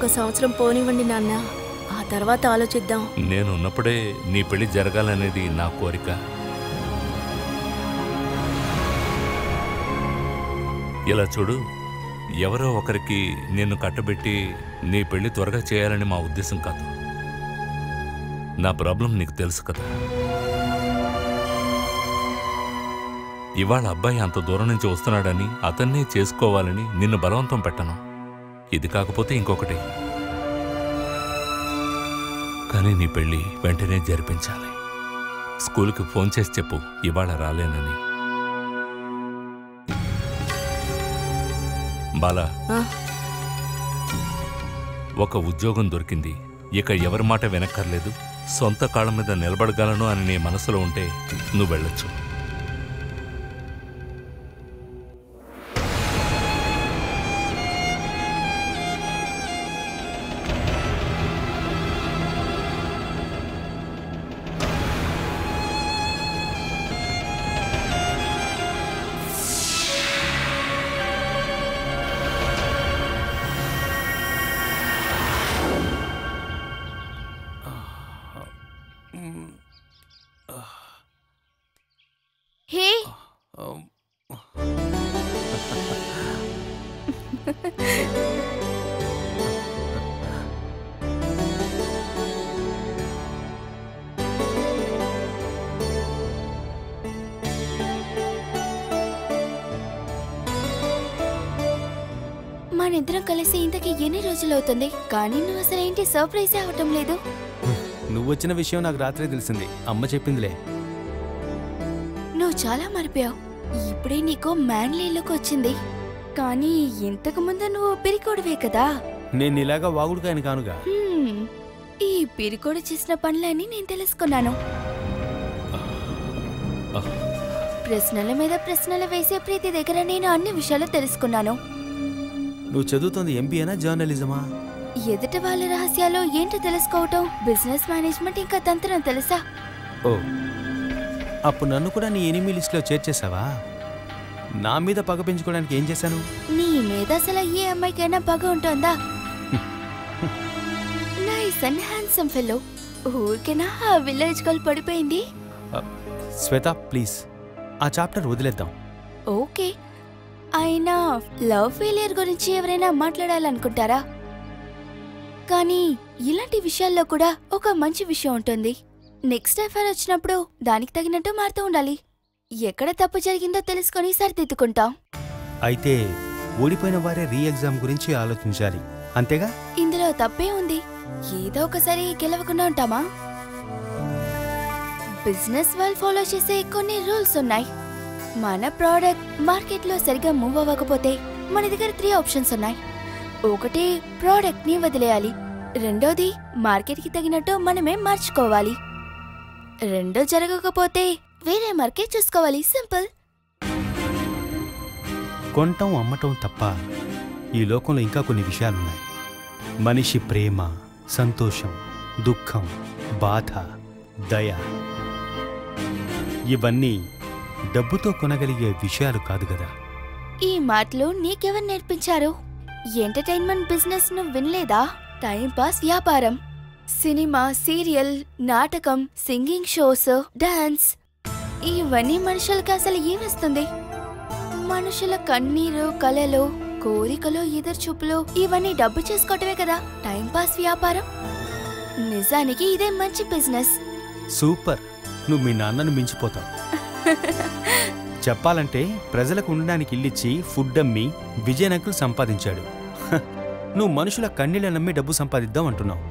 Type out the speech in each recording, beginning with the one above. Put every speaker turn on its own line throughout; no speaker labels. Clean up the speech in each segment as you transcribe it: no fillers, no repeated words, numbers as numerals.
1 సంవత్సరం పోనివ్వండి నాన్న, ఆ తర్వాత ఆలోచిద్దాం.
నేనున్నప్పుడే నీ పెళ్లి జరగాలనేది నా కోరిక. ఇలా చూడు, ఎవరో ఒకరికి నిన్ను కట్టబెట్టి నీ పెళ్లి త్వరగా చేయాలని మా ఉద్దేశం కాదు. నా ప్రాబ్లం నీకు తెలుసు కదా. ఇవాళ అబ్బాయి అంత దూరం నుంచి వస్తున్నాడని, అతన్నే చేసుకోవాలని నిన్ను బలవంతం పెట్టను. ఇది కాకపోతే ఇంకొకటి. కానీ నీ పెళ్లి వెంటనే జరిపించాలి. స్కూల్కి ఫోన్ చేసి చెప్పు ఇవాళ రాలేనని. బాలా, ఒక ఉద్యోగం దొరికింది. ఇక ఎవరి మాట వినక్కర్లేదు. సొంత కాళ్ళ మీద నిలబడగలను అని నీ మనసులో ఉంటే నువ్వు వెళ్ళొచ్చు.
హే, మనిద్దరం కలిసి ఇంతకి ఎన్ని రోజులవుతుంది, కానీ నువ్వు అసలేంటి సర్ప్రైజ్ అవ్వటం లేదు.
నువ్వు వచ్చిన విషయం నాకు రాత్రే తెలిసింది. అమ్మ చెప్పిందిలే.
నువ్వు చాలా మారిపోయావు. ఇప్పుడే నీకు మ్యాన్లీ లుక్ వచ్చింది, కానీ ఇంతకు ముందు నువ్వు పిరికోడివే కదా.
నేను ఇలాగా వాగుడుకాయని కానుగా.
ఈ పిరికోడు చేసిన పనులన్నీ నేను తెలుసుకున్నాను. ప్రశ్నల మీద ప్రశ్నలు వేసే ప్రతి దగ్గర నేను అన్ని విషయాలు తెలుసుకున్నాను.
నువ్వు చదువుతోంది ఎంబీఏనా జర్నలిజమా?
ఎదుటి వాళ్ళ రహస్యాలు ఏంటో తెలుసుకోవటం, బిజినెస్ మేనేజ్మెంట్ ఇంకా తంత్రం తెలుసా?
ఓ, అప్పుడు నన్ను కూడా నీ ఎనిమీ లిస్ట్లో చేర్చేసావా? నా మీద పగ పెంచుకోవడానికి ఏం చేశాను?
నీ మీద అసలు ఏ అమ్మాయికైనా పగ ఉంటుందా? Nice and handsome fellow. ఊరికేనా ఆ విలేజ్ గర్ల్ పడిపోయింది?
శ్వేత, ప్లీజ్ ఆ చాప్టర్ వదిలేద్దాం.
ఓకే, అయినా లవ్ ఫెయిలియర్ గురించి ఎవరైనా మాట్లాడాలనుకుంటారా? కానీ ఇలాంటి విషయాల్లో కూడా ఒక మంచి విషయం ఉంటుంది. నెక్స్ట్ అఫైర్ వచ్చినప్పుడు దానికి తగినట్టు మారుతూ ఉండాలి. ఎక్కడ తప్పు జరిగిందో తెలుసుకొని సరిదిద్దుకుంటాం.
అయితే ఓడిపోయిన వారే రీ ఎగ్జామ్ గురించి ఆలోచించాలి, అంతేగా?
ఇందులో తప్పే ఉంది. ఏదో ఒకసారి గెలవకుండా ఉంటామా? బిజినెస్ వాళ్ళు ఫాలో చేసే కొన్ని రూల్స్ ఉన్నాయి. మన ప్రోడక్ట్ మార్కెట్లో సరిగా మూవ్ అవ్వకపోతే మన దగ్గర 3 ఆప్షన్స్ ఉన్నాయి. ఒకటి, ప్రోడక్ట్ ని వదిలేయాలి. రెండోది, మార్కెట్ కి తగినట్టు మనమే మార్చుకోవాలి. రెండో జరగకపోతే వేరే మార్కెట్ చూసుకోవాలి. సింపుల్.
కొనటం అమ్మటం తప్ప ఈ లోకంలో ఇంకా కొన్ని విషయాలున్నాయి. మనిషి ప్రేమ, సంతోషం, దుఃఖం, బాధ, దయ, ఇవన్నీ డబ్బుతో కొనగలిగే విషయాలు కాదు కదా.
ఈ మాటలు నీకెవరు నేర్పించారు? ఎంటర్టైన్మెంట్ బిజినెస్ ను వినలేదా? టైం పాస్ వ్యాపారం, సినిమా, సీరియల్, నాటకం, సింగింగ్ షోస్, డాన్స్, ఇవన్నీ మనుషులకి అసలు ఏమిస్తుంది? మనుషుల కన్నీరు, కలలు, కోరికలు, ఎదురుచూపులు, ఇవన్నీ డబ్బు చేసుకోవటమే కదా టైం పాస్ వ్యాపారం. నిజానికి ఇదే మంచి బిజినెస్.
సూపర్, నువ్వు మీ నాన్నను మించిపోతావు. చెప్పాలంటే ప్రజలకు ఉండడానికి ఇల్లిచ్చి ఫుడ్ అమ్మి విజయనగరం సంపాదించాడు. నువ్వు మనుషుల కన్నీళ్ళ నమ్మి డబ్బు సంపాదిద్దాం అంటున్నావు.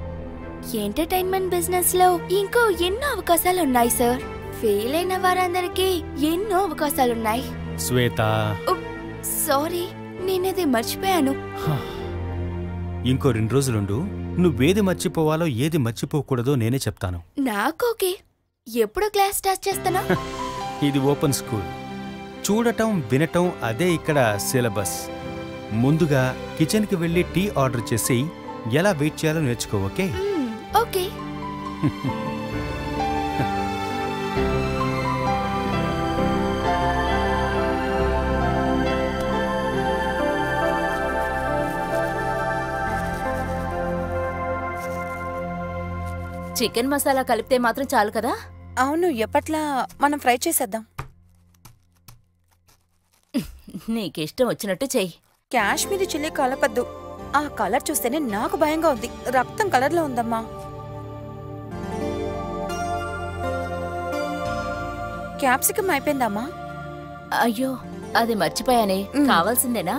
ఎంటర్టైన్మెంట్ బిజినెస్ లో ఇంకో ఎన్నో అవకాశాలున్నాయి సార్. ఫెయిల్ అయిన వారందరికీ ఎన్నో అవకాశాలున్నాయి.
శ్వేత,
సారీ, నేనేది మర్చిపోయాను.
ఇంకో 2 రోజులుండు. నువ్వేది మర్చిపోవాలో ఏది మర్చిపోకూడదో నేనే చెప్తాను.
నాకోకే. ఎప్పుడు క్లాస్ స్టార్ట్ చేస్తానా?
ఇది ఓపెన్ స్కూల్. చూడటం, వినటం అదే ఇక్కడ సిలబస్. ముందుగా కిచెన్కి వెళ్ళి టీ ఆర్డర్ చేసి ఎలా వెయిట్ చేయాలో నేర్చుకో. ఓకే?
ఓకే.
చికెన్ మసాలా కలిపితే మాత్రం చాలు కదా?
అవును, ఎప్పట్లా మనం ఫ్రై చేసేద్దాం.
నీకిష్టం వచ్చినట్టు చెయ్యి.
కాశ్మీరీ చిల్లీ కలపద్దు. ఆ కలర్ చూస్తేనే నాకు భయంగా ఉంది. రక్తం కలర్లో ఉందమ్మా. క్యాప్సికమ్ అయిపోయిందమ్మా.
అయ్యో, అది మర్చిపోయానే. కావాల్సిందేనా?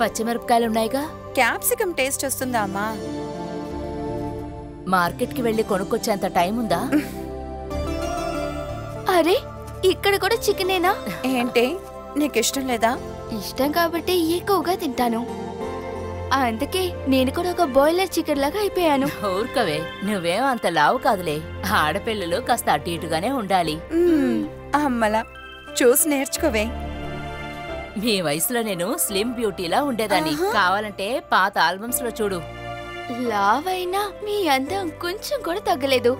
పచ్చిమిరపకాయలున్నాయిగా.
క్యాప్సికమ్ టేస్ట్ వస్తుందా అమ్మా?
మార్కెట్కి వెళ్ళి కొనుక్కొచ్చేంత టైం ఉందా?
అరే, ఇక్కడ కూడా చికెనేనా?
ఏంటి, నీకు ఇష్టం లేదా?
ఇష్టం కాబట్టి ఎక్కువగా తింటాను. అందుకే నేను కూడా ఒక బాయిలర్ చికెన్ లాగా అయిపోయాను.
ఊరుకవే, నువ్వేం అంత లావు కాదులే. ఆడపిల్లలు కాస్త అటు ఇటుగానే ఉండాలి.
అమ్మలా చూసి నేర్చుకోవే.
మీ వయసులో నేను స్లిమ్ బ్యూటీలా ఉండేదాన్ని. కావాలంటే పాత ఆల్బమ్స్ లో చూడు.
లావైనా మీ అందం కొంచెం కూడా తగ్గలేదు.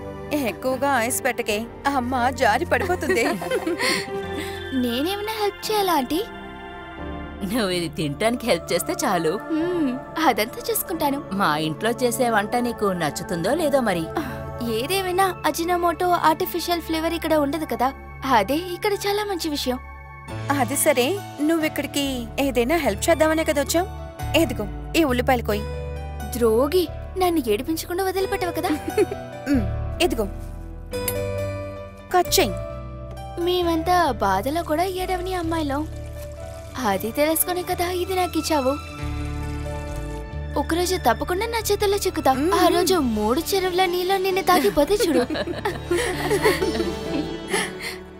ఎక్కువగా ఐస్ పెట్టకే, అమ్మ జారి పడిపోతుంది.
నేనేమైనా హెల్ప్ చేయాలా ఆంటీ?
నువ్వు ఇది తినటానికి హెల్ప్ చేస్తే చాలు.
అదంతా చూసుకుంటాను.
మా ఇంట్లో చేసే వంట నీకు నచ్చుతుందో లేదో మరి.
ఏదేమైనా అజినోమోటో ఆర్టిఫిషియల్ ఫ్లేవర్ ఇక్కడ ఉండదు కదా. అదే ఇక్కడ చాలా మంచి విషయం.
అది సరే, నువ్విక్కడికి ఏదైనా హెల్ప్ చేద్దామనే కదా వచ్చావు. ఎదుగో ఈ ఉల్లిపాయలు కోయి.
ద్రోగి, నన్ను ఏడిపించకుండా వదిలిపెట్టవు కదా.
ఎదుగో కట్ చెయ్యి.
మేమంతా బాధలో కూడా ఏడవని అమ్మాయిలో. అది తెలుసుకునే కదా ఇది నాకు ఇచ్చావు. ఒకరోజు తప్పకుండా నా చేతుల్లో చిక్కుతా. ఆ రోజు 3 చెరువుల నీళ్ళు నిన్ను తాగిపోతే చూడు.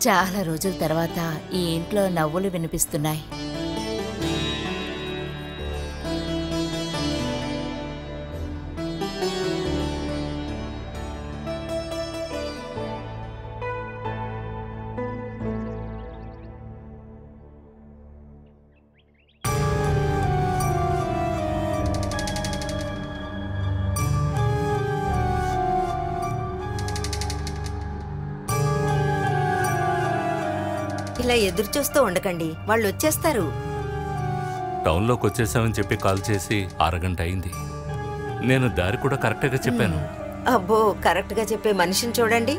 చాలా రోజుల తర్వాత ఈ ఇంట్లో నవ్వులు వినిపిస్తున్నాయి.
ఇలా ఎదురు చూస్తూ ఉండకండి, వాళ్ళు వచ్చేస్తారు.
టౌన్లోకి వచ్చేసామని చెప్పి కాల్ చేసి అరగంట అయింది. నేను దారి కూడా కరెక్ట్గా చెప్పాను.
అబ్బో, కరెక్ట్ గా చెప్పే మనిషిని చూడండి.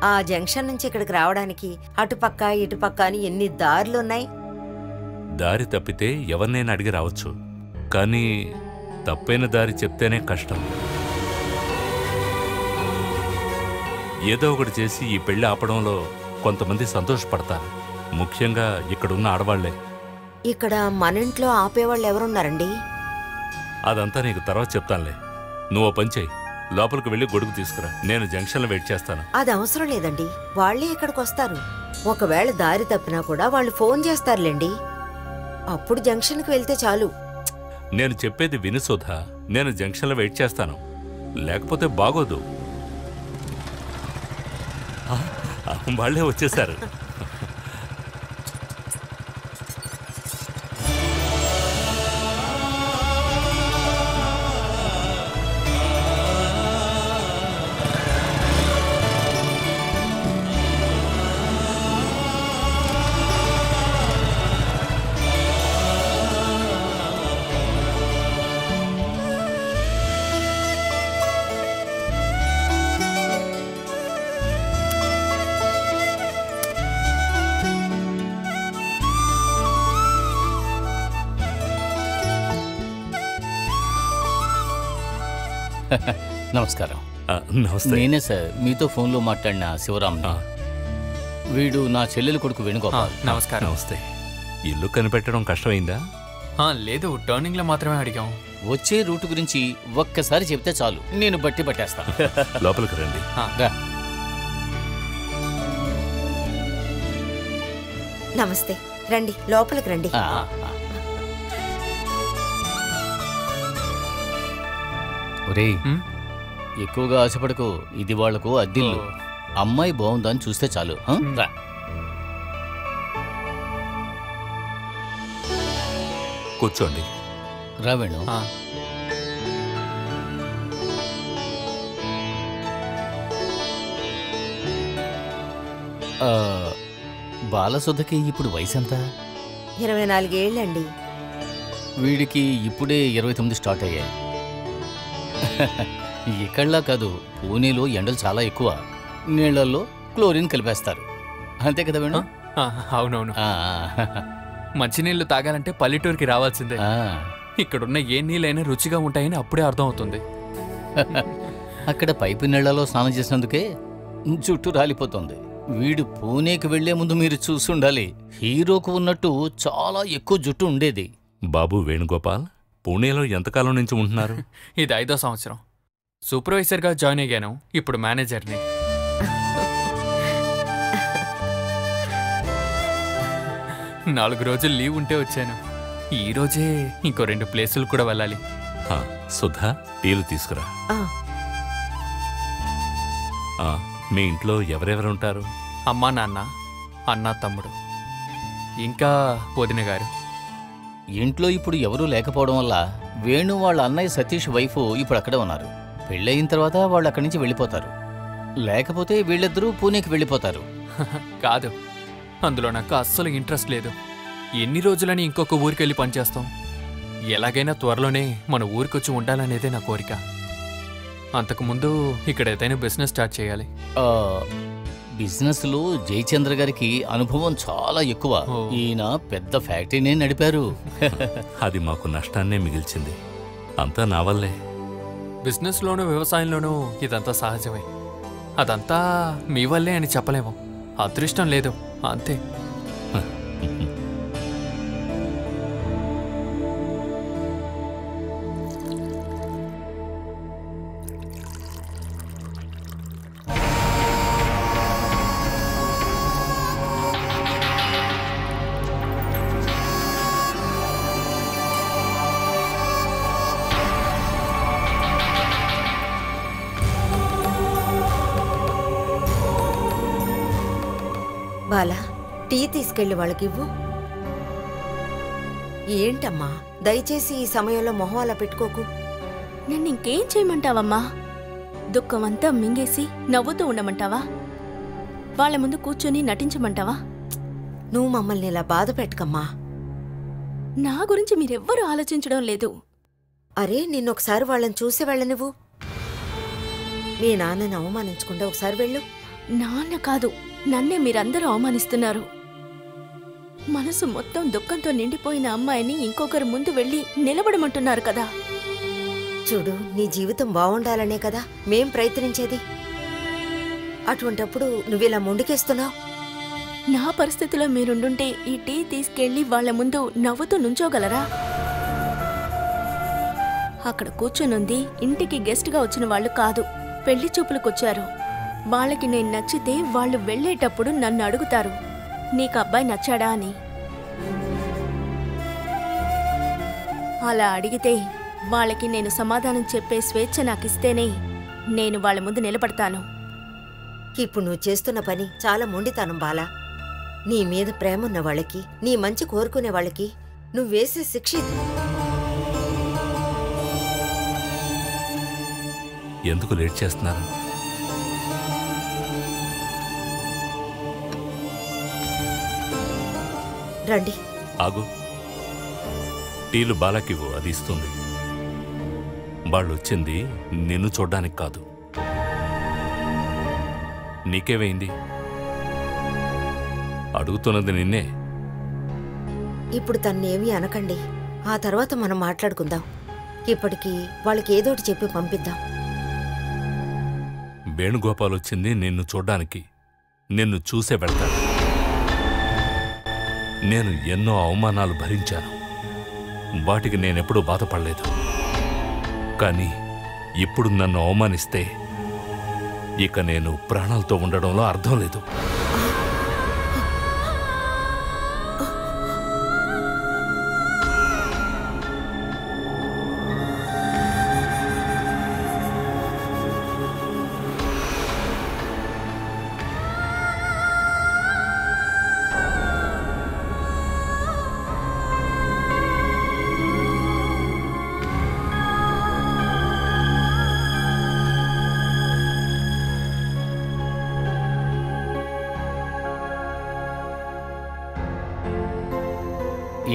ఆ జంక్షన్ నుంచి ఇక్కడికి రావడానికి అటుపక్క ఇటుపక్క అని ఎన్ని దారులున్నాయి.
దారి తప్పితే ఎవరినైనా అడిగి రావచ్చు, కానీ తప్పైన దారి చెప్తేనే కష్టం. ఏదో ఒకటి చేసి ఈ పెళ్లి ఆపడంలో కొంతమంది సంతోషపడతారు, ముఖ్యంగా ఇక్కడున్న ఆడవాళ్లే.
ఇక్కడ మన ఇంట్లో ఆపేవాళ్ళు ఎవరున్నారండి?
అదంతా నీకు తర్వాత చెప్తానులే. నువ్వు పని చెయ్యి, లోపలికి వెళ్ళి గొడుగు తీసుకురా. నేను జంక్షన్లో వెయిట్ చేస్తాను.
అది అవసరం లేదండి, వాళ్లే ఇక్కడికి వస్తారు. ఒకవేళ దారి తప్పినా కూడా వాళ్ళు ఫోన్ చేస్తారులేండి. అప్పుడు జంక్షన్కి వెళ్తే చాలు.
నేను చెప్పేది విను సుధా. నేను జంక్షన్లో వెయిట్ చేస్తాను, లేకపోతే బాగోదు. వాళ్లే వచ్చేశారు.
నమస్కారం.
నమస్తే.
నేనే సార్ మీతో ఫోన్లో మాట్లాడిన శివరామ్. వీడు నా చెల్లెలు కొడుకు వేణుగోపాల్.
నమస్కారం.
నమస్తే. ఇల్లు కనిపెట్టడం కష్టమైందా?
లేదు, టర్నింగ్ లో మాత్రమే అడిగాం.
వచ్చే రూట్ గురించి ఒక్కసారి చెప్తే చాలు, నేను బట్టి పట్టేస్తా.
లోపలికి రండి.
రా.
నమస్తే, రండి లోపలికి రండి.
ఒరేయ్, ఎక్కువగా ఆశపడకు. ఇది వాళ్లకు అద్దిల్లు. అమ్మాయి బాగుందని చూస్తే చాలు. రా.
కూర్చోండి.
రా వేణు. బాలసుధకి ఇప్పుడు వయసు ఎంత?
24 ఏళ్ళండి.
వీడికి ఇప్పుడే 29 స్టార్ట్ అయ్యాయి. ఇక్కడలా కాదు, పూణేలో ఎండలు చాలా ఎక్కువ. నీళ్లలో క్లోరిన్ కలిపేస్తారు, అంతే కదా వేణు?
అవునవును. మంచినీళ్ళు తాగాలంటే పల్లెటూరుకి రావాల్సిందే. ఇక్కడున్న ఏ నీళ్ళైనా రుచిగా ఉంటాయని అప్పుడే అర్థం అవుతుంది.
అక్కడ పైపు నీళ్లలో స్నానం చేసినందుకే జుట్టు రాలిపోతుంది. వీడు పూణేకి వెళ్లే ముందు మీరు చూసుండాలి, హీరోకు ఉన్నట్టు చాలా ఎక్కువ జుట్టు ఉండేది.
బాబు వేణుగోపాల్, పూణేలో ఎంతకాలం నుంచి ఉంటున్నారు?
ఇది 5వ సంవత్సరం. సూపర్వైజర్గా జాయిన్ అయ్యాను, ఇప్పుడు మేనేజర్ని. నాలుగు రోజులు లీవ్ ఉంటే వచ్చాను. ఈ రోజే ఇంకో 2 ప్లేసులు కూడా వెళ్ళాలి.
సుధా, టీలు తీసుకురా. మీ ఇంట్లో ఎవరెవరు ఉంటారు?
అమ్మా, నాన్న, అన్న, తమ్ముడు, ఇంకా వదిన గారు.
ఇంట్లో ఇప్పుడు ఎవరూ లేకపోవడం వల్ల వేణు వాళ్ళ అన్నయ్య సతీష్ వైఫ్ ఇప్పుడు అక్కడే ఉన్నారు. పెళ్ళయిన తర్వాత వాళ్ళు అక్కడి నుంచి వెళ్ళిపోతారు, లేకపోతే వీళ్ళిద్దరూ పూణేకి వెళ్ళిపోతారు.
కాదు, అందులో నాకు అస్సలు ఇంట్రెస్ట్ లేదు. ఎన్ని రోజులని ఇంకొక ఊరికి వెళ్ళి పనిచేస్తాం? ఎలాగైనా త్వరలోనే మన ఊరికొచ్చి ఉండాలనేదే నా కోరిక. అంతకుముందు ఇక్కడ ఏదైనా బిజినెస్ స్టార్ట్ చేయాలి.
బిజినెస్లో జయచంద్ర గారికి అనుభవం చాలా ఎక్కువ. ఈయన పెద్ద ఫ్యాక్టరీనే నడిపారు.
అది మాకు నష్టాన్నే మిగిల్చింది. అంతా నా వల్లే.
బిజినెస్లోనూ వ్యవసాయంలోనూ ఇదంతా సహజమే. అదంతా మీ వల్లే అని చెప్పలేము. అదృష్టం లేదు, అంతే.
బాలా, టీ తీసుకెళ్లి వాళ్ళకివ్వు. ఏంటమ్మా, దయచేసి ఈ సమయంలో మొహం అలా పెట్టుకోకు.
నన్ను ఇంకేం చేయమంటావమ్మా? దుఃఖమంతా మింగేసి నవ్వుతూ ఉండమంటావా? వాళ్ళ ముందు కూర్చొని నటించమంటావా?
నువ్వు మమ్మల్ని ఇలా బాధ పెట్టకమ్మా.
నా గురించి మీరెవ్వరూ ఆలోచించడం లేదు.
అరే, నిన్నొకసారి వాళ్ళని చూసి వెళ్ళనివ్వు. మీ నాన్నని అవమానించకుండా ఒకసారి వెళ్ళు.
నాన్న కాదు, నన్నే మీరందరూ అవమానిస్తున్నారు. మనసు మొత్తం దుఃఖంతో నిండిపోయిన అమ్మాయిని ఇంకొకరు ముందు వెళ్ళి నిలబడమంటున్నారు కదా.
చూడు, నీ జీవితం బాగుండాలనే కదా మేం ప్రయత్నించేది. అటువంటప్పుడు నువ్విలా మొండికేస్తున్నావు.
నా పరిస్థితిలో మీరుండుంటే ఈ టీ తీసుకెళ్లి వాళ్ల ముందు నవ్వుతూ నుంచోగలరా? అక్కడ కూర్చొనుంది ఇంటికి గెస్ట్గా వచ్చిన వాళ్ళు కాదు, పెళ్లి చూపులకొచ్చారు. వాళ్ళకి నేను నచ్చితే వాళ్ళు వెళ్ళేటప్పుడు నన్ను అడుగుతారు, నీకు అబ్బాయి నచ్చాడా అని. అలా అడిగితే వాళ్ళకి నేను సమాధానం చెప్పే స్వేచ్ఛ నాకిస్తేనే నేను వాళ్ళ ముందు నిలబడతాను.
ఇప్పుడు నువ్వు చేస్తున్న పని చాలా మొండితనం బాలా. నీ మీద ప్రేమున్న వాళ్ళకి, నీ మంచి కోరుకునే వాళ్ళకి నువ్వు వేసే శిక్ష ఇది.
ఎందుకు లేట్ చేస్తున్నారు?
రండి.
ఆగు. టీలు బాలాకివ్వు, అది ఇస్తుంది. వాళ్ళు వచ్చింది నిన్ను చూడ్డానికి కాదు. నీకేమైంది? అడుగుతున్నది నిన్నే.
ఇప్పుడు తన్నేమీ అనకండి, ఆ తర్వాత మనం మాట్లాడుకుందాం. ఇప్పటికీ వాళ్ళకి ఏదోటి చెప్పి పంపిద్దాం.
వేణుగోపాల్ వచ్చింది నిన్ను చూడ్డానికి. నిన్ను చూసే వెళ్తాను. నేను ఎన్నో అవమానాలు భరించాను, వాటికి నేనెప్పుడూ బాధపడలేదు. కానీ ఇప్పుడు నన్ను అవమానిస్తే ఇక నేను ప్రాణాలతో ఉండడంలో అర్థం లేదు.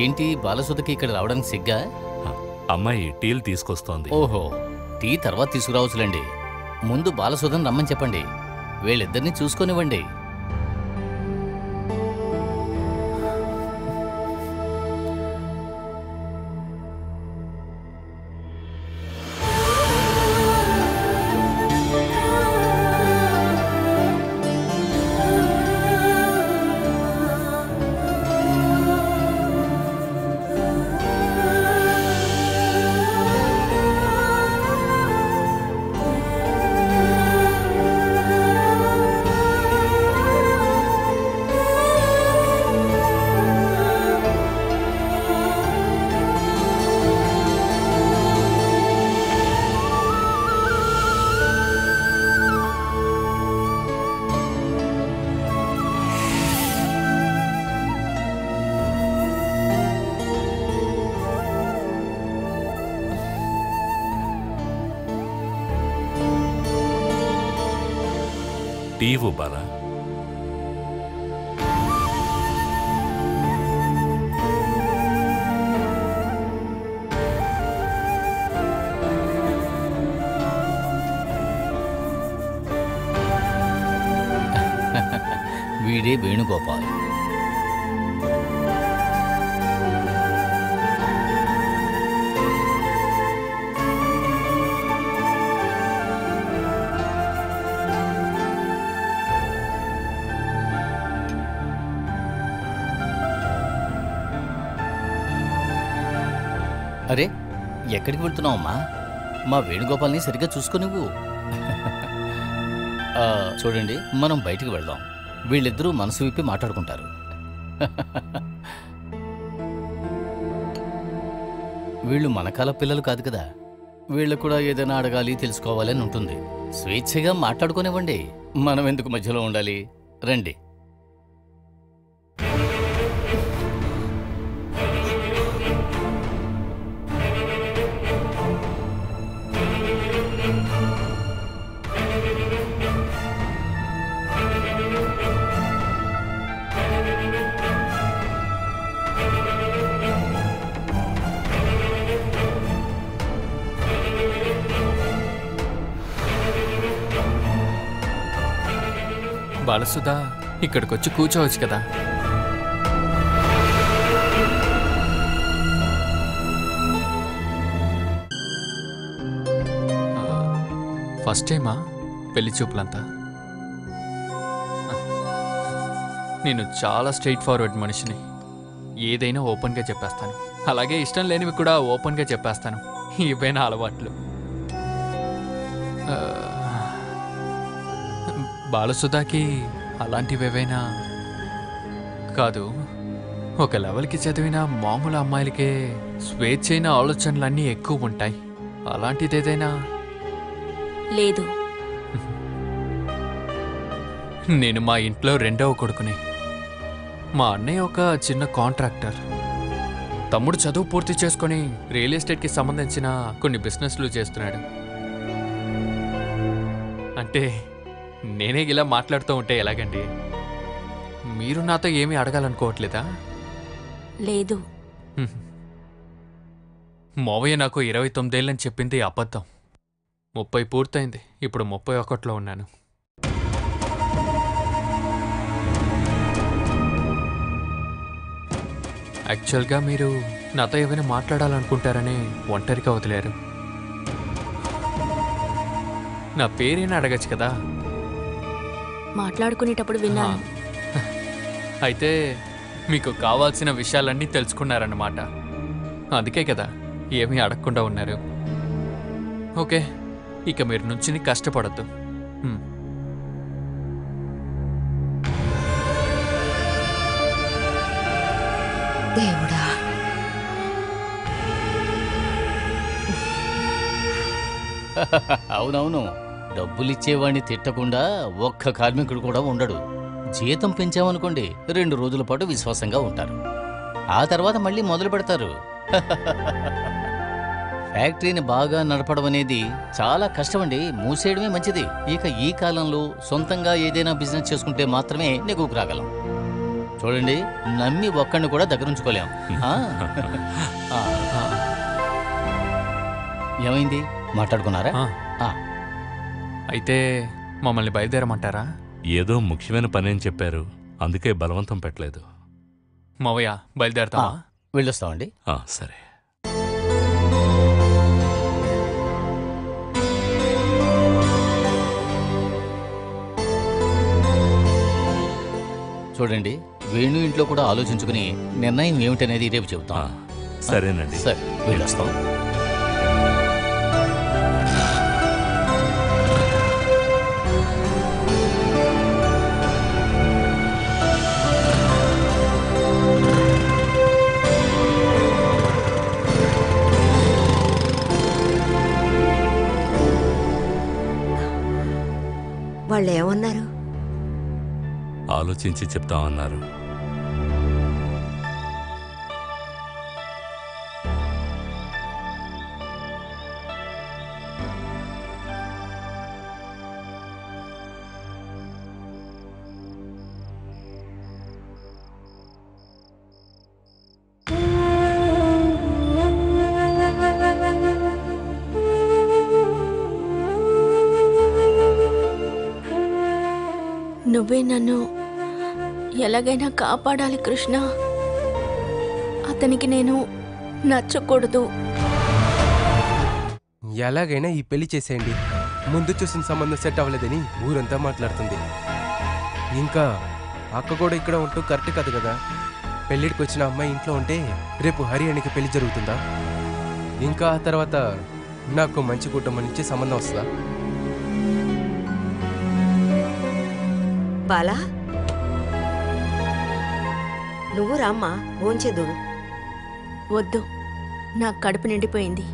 ఏంటి బాలసుధకి ఇక్కడ రావడానికి సిగ్గా?
అమ్మాయి టీలు తీసుకొస్తోంది.
ఓహో, టీ తర్వాత తీసుకురావచ్చులేండి. ముందు బాలసుధన్ రమ్మని చెప్పండి. వీళ్ళిద్దరినీ చూసుకొనివ్వండి.
టీవు బాలా.
వీడే వేణుగోపాల్. అరే, ఎక్కడికి వెళ్తున్నావమ్మా? మా వేణుగోపాల్ని సరిగ్గా చూసుకునివ్వు. చూడండి, మనం బయటికి వెళ్దాం. వీళ్ళిద్దరూ మనసు విప్పి మాట్లాడుకుంటారు. వీళ్ళు మన కాల పిల్లలు కాదు కదా. వీళ్ళకు కూడా ఏదైనా అడగాలి, తెలుసుకోవాలి అని ఉంటుంది. స్వేచ్ఛగా మాట్లాడుకునివ్వండి. మనం ఎందుకు మధ్యలో ఉండాలి? రండి.
బాలసుధా, ఇక్కడికొచ్చి కూర్చోవచ్చు కదా. ఫస్ట్ టైమా పెళ్లి చూపులంతా? నేను చాలా స్ట్రైట్ ఫార్వర్డ్ మనిషిని. ఏదైనా ఓపెన్గా చెప్పేస్తాను. అలాగే ఇష్టం లేనివి కూడా ఓపెన్గా చెప్పేస్తాను. ఇవైనా అలవాట్లు. బాలసుధాకి అలాంటివేవైనా కాదు. ఒక లెవెల్కి చదివిన మామూలు అమ్మాయిలకే స్వేచ్ఛైన ఆలోచనలన్నీ ఎక్కువ ఉంటాయి. అలాంటిదేదైనా
లేదు.
నేను మా ఇంట్లో రెండవ కొడుకుని. మా అన్నయ్య ఒక చిన్న కాంట్రాక్టర్. తమ్ముడు చదువు పూర్తి చేసుకొని రియల్ ఎస్టేట్కి సంబంధించిన కొన్ని బిజినెస్లు చేస్తున్నాడు. అంటే నేనే ఇలా మాట్లాడుతూ ఉంటే ఎలాగండి? మీరు నాతో ఏమీ అడగాలనుకోవట్లేదా?
లేదు.
మావయ్య నాకు 29 ఏళ్ళని చెప్పింది అబద్ధం. 30 పూర్తయింది. ఇప్పుడు 31లో ఉన్నాను. యాక్చువల్గా మీరు నాతో ఏమైనా మాట్లాడాలనుకుంటారని ఒంటరిగా వదిలేరు. నా పేరేనా అడగచ్చు కదా.
మాట్లాడుకునేటప్పుడు విన్నాను.
అయితే మీకు కావాల్సిన విషయాలన్నీ తెలుసుకున్నారన్నమాట. అందుకే కదా ఏమీ అడగకుండా ఉన్నారు. ఓకే, ఇక మీరు నుంచి కష్టపడద్దు.
దేవుడా,
అవునవును. డబ్బులిచ్చేవాడిని తిట్టకుండా ఒక్క కార్మికుడు కూడా ఉండడు. జీతం పెంచామనుకోండి, 2 రోజుల పాటు విశ్వాసంగా ఉంటారు. ఆ తర్వాత మళ్ళీ మొదలు పెడతారు. ఫ్యాక్టరీని బాగా నడపడం అనేది చాలా కష్టమండి. మూసేయడమే మంచిది. ఇక ఈ కాలంలో సొంతంగా ఏదైనా బిజినెస్ చేసుకుంటే మాత్రమే నెగ్గుకు రాగలం. చూడండి, నమ్మి ఒక్కడిని కూడా దగ్గరుంచుకోలేం. ఏమైంది? మాట్లాడుకున్నారా?
ఆ. అయితే మమ్మల్ని బయలుదేరమంటారా?
ఏదో ముఖ్యమైన పని అని చెప్పారు, అందుకే బలవంతం పెట్టలేదు.
మావయ్య బయలుదేరతావా?
వెళ్ళొస్తామండి.
సరే.
చూడండి, వేణు ఇంట్లో కూడా ఆలోచించుకుని నిర్ణయం ఏమిటనేది రేపు చెబుతాం.
సరేనండి.
సరే, వెళ్ళొస్తాం.
వాళ్ళు ఏమన్నారు?
ఆలోచించి చెప్తామన్నారు.
నువ్వే నన్ను ఎలాగైనా కాపాడాలి కృష్ణ. అతనికి నేను నచ్చకూడదు.
ఎలాగైనా ఈ పెళ్లి చేసేయండి. ముందు చూసిన సంబంధం సెట్ అవ్వలేదని ఊరంతా మాట్లాడుతుంది. ఇంకా అక్క కూడా ఇక్కడ ఉంటూ కరెక్ట్ కాదు కదా. పెళ్ళిడికి వచ్చిన అమ్మాయి ఇంట్లో ఉంటే రేపు హరి అనికి పెళ్లి జరుగుతుందా? ఇంకా ఆ తర్వాత నాకు మంచి కుటుంబం నుంచి సంబంధం వస్తుందా?
బాలా, నువ్వు రామ్మా, భోంచేదువు.
వద్దు, నా కడుపు నిండిపోయింది.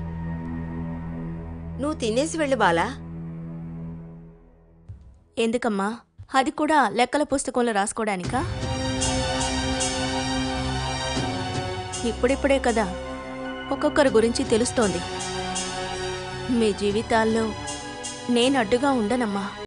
నువ్వు తినేసి వెళ్ళు బాలా.
ఎందుకమ్మా? అది కూడా లెక్కల పుస్తకంలో రాసుకోవడానికా? ఇప్పుడిప్పుడే కదా ఒక్కొక్కరి గురించి తెలుస్తోంది. మీ జీవితాల్లో నేను అడ్డుగా ఉండనమ్మా.